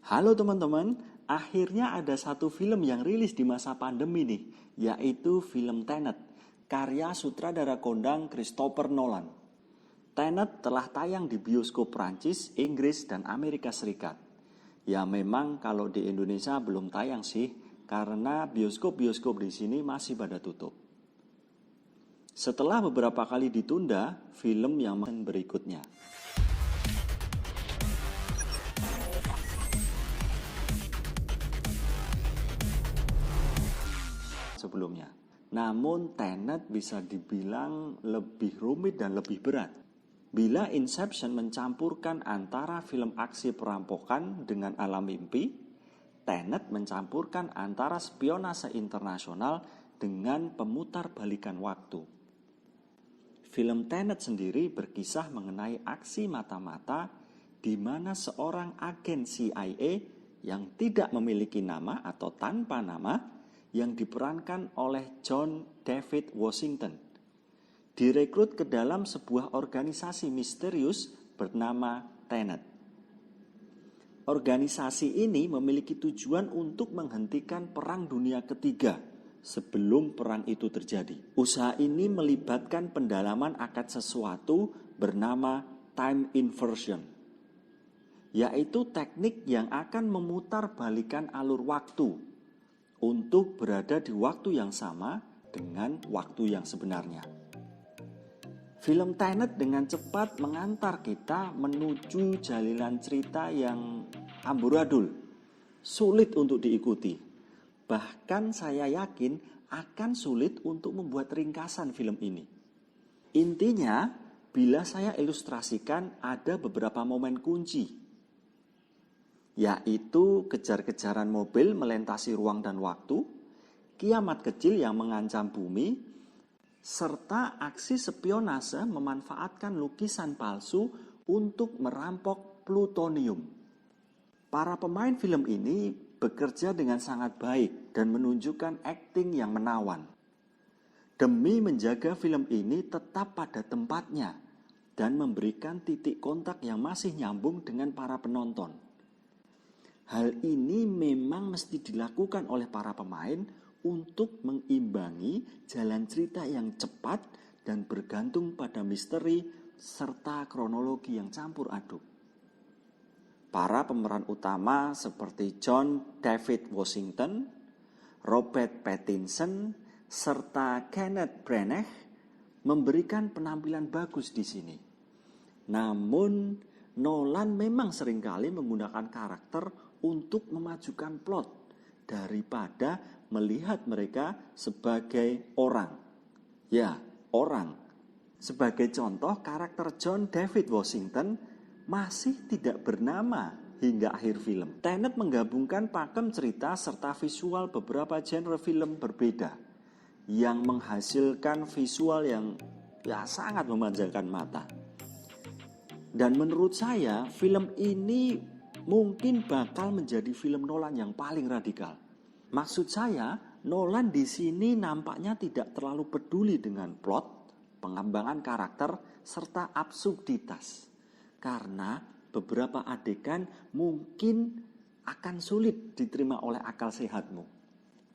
Halo teman-teman, akhirnya ada satu film yang rilis di masa pandemi nih, yaitu film Tenet, karya sutradara kondang Christopher Nolan. Tenet telah tayang di bioskop Prancis, Inggris, dan Amerika Serikat. Ya memang kalau di Indonesia belum tayang sih, karena bioskop-bioskop di sini masih pada tutup. Setelah beberapa kali ditunda, film yang berikutnya. Sebelumnya. Namun Tenet bisa dibilang lebih rumit dan lebih berat. Bila Inception mencampurkan antara film aksi perampokan dengan alam mimpi, Tenet mencampurkan antara spionase internasional dengan pemutar balikan waktu. Film Tenet sendiri berkisah mengenai aksi mata-mata di mana seorang agen CIA yang tidak memiliki nama atau tanpa nama yang diperankan oleh John David Washington direkrut ke dalam sebuah organisasi misterius bernama Tenet. Organisasi ini memiliki tujuan untuk menghentikan Perang Dunia Ketiga sebelum perang itu terjadi. Usaha ini melibatkan pendalaman akan sesuatu bernama time inversion, yaitu teknik yang akan memutar balikan alur waktu untuk berada di waktu yang sama dengan waktu yang sebenarnya. Film Tenet dengan cepat mengantar kita menuju jalinan cerita yang amburadul, sulit untuk diikuti. Bahkan saya yakin akan sulit untuk membuat ringkasan film ini. Intinya, bila saya ilustrasikan ada beberapa momen kunci, yaitu kejar-kejaran mobil melintasi ruang dan waktu, kiamat kecil yang mengancam bumi, serta aksi spionase memanfaatkan lukisan palsu untuk merampok plutonium. Para pemain film ini bekerja dengan sangat baik dan menunjukkan akting yang menawan. Demi menjaga film ini tetap pada tempatnya dan memberikan titik kontak yang masih nyambung dengan para penonton. Hal ini memang mesti dilakukan oleh para pemain untuk mengimbangi jalan cerita yang cepat dan bergantung pada misteri serta kronologi yang campur aduk. Para pemeran utama seperti John David Washington, Robert Pattinson, serta Kenneth Branagh memberikan penampilan bagus di sini. Namun Nolan memang seringkali menggunakan karakter untuk memajukan plot daripada melihat mereka sebagai orang. Ya, orang. Sebagai contoh, karakter John David Washington masih tidak bernama hingga akhir film. Tenet menggabungkan pakem cerita serta visual beberapa genre film berbeda yang menghasilkan visual yang sangat memanjakan mata. Dan menurut saya, film ini mungkin bakal menjadi film Nolan yang paling radikal. Maksud saya, Nolan di sini nampaknya tidak terlalu peduli dengan plot, pengembangan karakter, serta absurditas. Karena beberapa adegan mungkin akan sulit diterima oleh akal sehatmu.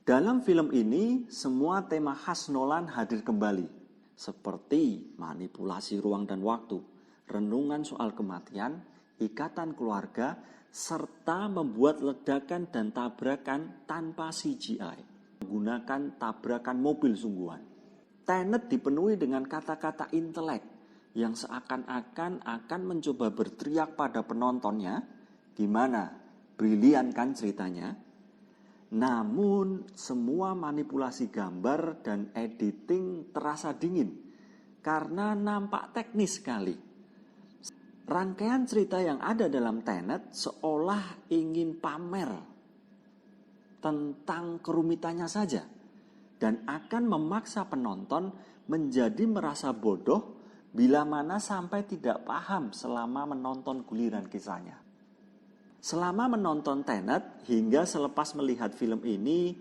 Dalam film ini, semua tema khas Nolan hadir kembali, seperti manipulasi ruang dan waktu, renungan soal kematian, ikatan keluarga, serta membuat ledakan dan tabrakan tanpa CGI, menggunakan tabrakan mobil sungguhan. Tenet dipenuhi dengan kata-kata intelek yang seakan-akan akan mencoba berteriak pada penontonnya, gimana, brilian kan ceritanya? Namun semua manipulasi gambar dan editing terasa dingin karena nampak teknis sekali. Rangkaian cerita yang ada dalam Tenet seolah ingin pamer tentang kerumitannya saja dan akan memaksa penonton menjadi merasa bodoh bila mana sampai tidak paham selama menonton guliran kisahnya. Selama menonton Tenet hingga selepas melihat film ini,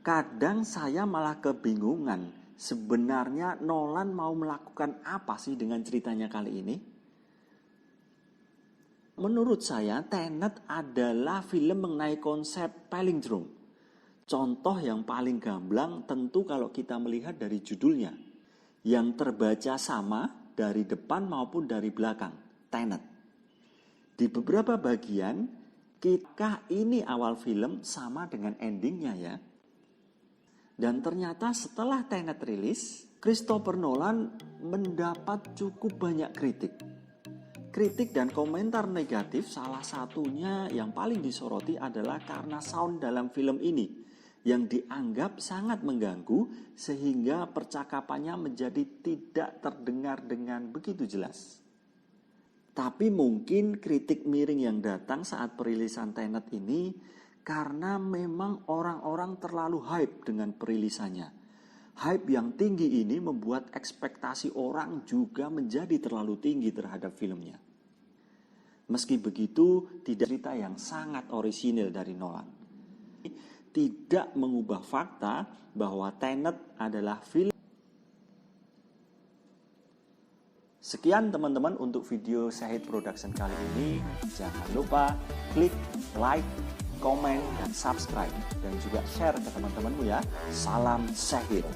kadang saya malah kebingungan sebenarnya Nolan mau melakukan apa sih dengan ceritanya kali ini. Menurut saya, Tenet adalah film mengenai konsep palindrome. Contoh yang paling gamblang tentu kalau kita melihat dari judulnya, yang terbaca sama dari depan maupun dari belakang, Tenet. Di beberapa bagian, kita ini awal film sama dengan endingnya ya. Dan ternyata setelah Tenet rilis, Christopher Nolan mendapat cukup banyak kritik. Kritik dan komentar negatif salah satunya yang paling disoroti adalah karena sound dalam film ini yang dianggap sangat mengganggu sehingga percakapannya menjadi tidak terdengar dengan begitu jelas. Tapi mungkin kritik miring yang datang saat perilisan Tenet ini karena memang orang-orang terlalu hype dengan perilisannya. Hype yang tinggi ini membuat ekspektasi orang juga menjadi terlalu tinggi terhadap filmnya. Meski begitu, tidak cerita yang sangat orisinil dari Nolan. Tidak mengubah fakta bahwa Tenet adalah film. Sekian teman-teman untuk video Shahid Production kali ini. Jangan lupa klik like, komen, dan subscribe. Dan juga share ke teman-temanmu ya. Salam Shahid.